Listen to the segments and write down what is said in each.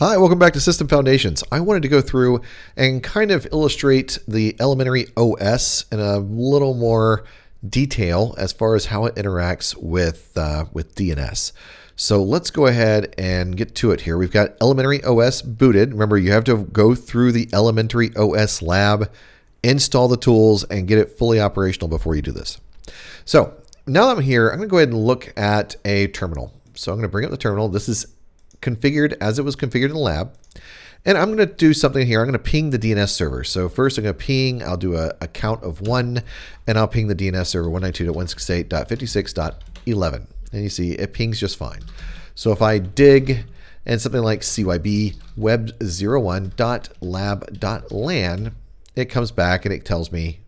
Hi, welcome back to System Foundations. I wanted to go through and kind of illustrate the elementary OS in a little more detail as far as how it interacts with DNS. So let's go ahead and get to it here. We've got elementary OS booted. Remember, you have to go through the elementary OS lab, install the tools, and get it fully operational before you do this. So now that I'm here, I'm going to go ahead and look at a terminal. So I'm going to bring up the terminal. This is configured as it was configured in the lab. And I'm going to do something here. I'm going to ping the DNS server. So first I'm going to ping, I'll do a count of 1, and I'll ping the DNS server 192.168.56.11. And you see it pings just fine. So if I dig and something like cyb web01.lab.lan, it comes back and it tells me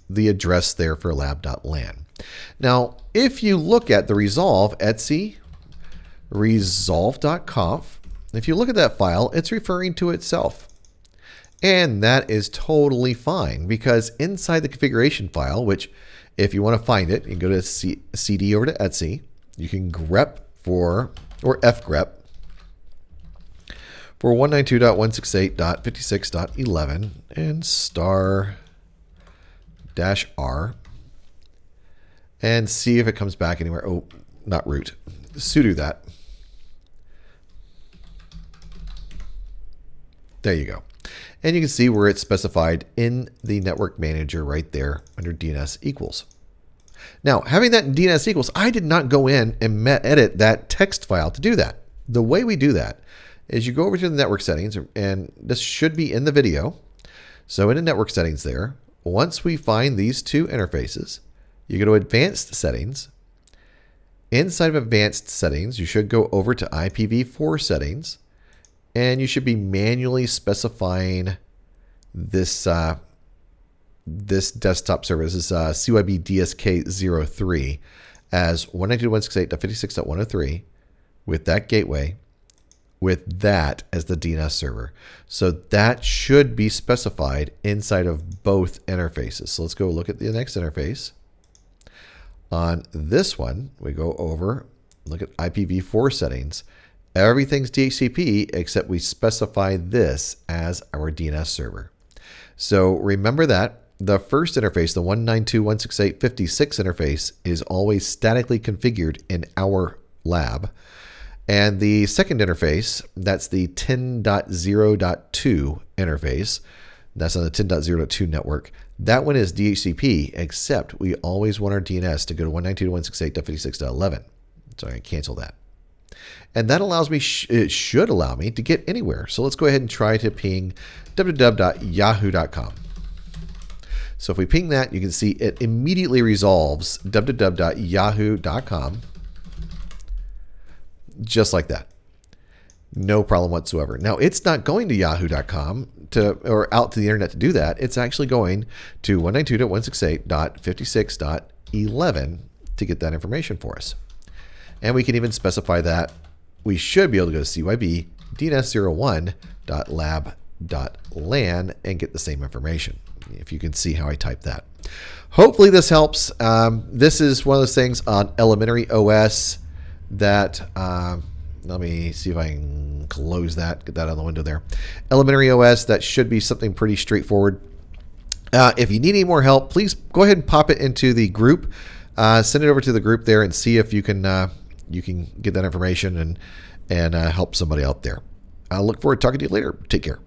the address there for lab.lan. Now, if you look at the resolve etc resolve.conf, if you look at that file, it's referring to itself. And that is totally fine because inside the configuration file, which if you want to find it, you can go to cd over to etc. You can grep for, or fgrep for 192.168.56.11 and *-r and see if it comes back anywhere. Oh, not root. Sudo that. There you go. And you can see where it's specified in the network manager right there under DNS equals. Now, having that in DNS equals, I did not go in and edit that text file to do that. The way we do that is you go over to the network settings, and this should be in the video. So in the network settings there, once we find these two interfaces, you go to advanced settings. Inside of advanced settings, you should go over to IPv4 settings, and you should be manually specifying this this desktop server. This is CYB DSK03 as 192.168.56.103 with that gateway, with that as the DNS server. So that should be specified inside of both interfaces. So let's go look at the next interface. On this one, we go over, look at IPv4 settings. Everything's DHCP except we specify this as our DNS server. So remember that the first interface, the 192.168.56 interface, is always statically configured in our lab. And the second interface, that's the 10.0.2 interface. That's on the 10.0.2 network. That one is DHCP, except we always want our DNS to go to 192.168.56.11. So I can cancel that. And that allows me, it should allow me to get anywhere. So let's go ahead and try to ping www.yahoo.com. So if we ping that, you can see it immediately resolves www.yahoo.com. Just like that. No problem whatsoever. Now, it's not going to yahoo.com or out to the internet to do that. It's actually going to 192.168.56.11 to get that information for us. And we can even specify that we should be able to go to CYB DNS01.lab.lan and get the same information. If you can see how I type that. Hopefully this helps. This is one of those things on elementary OS that, let me see if I can close that, get that out of the window there. Elementary OS, that should be something pretty straightforward. If you need any more help, please go ahead and pop it into the group. Send it over to the group there and see if you can get that information and help somebody out there. I look forward to talking to you later. Take care.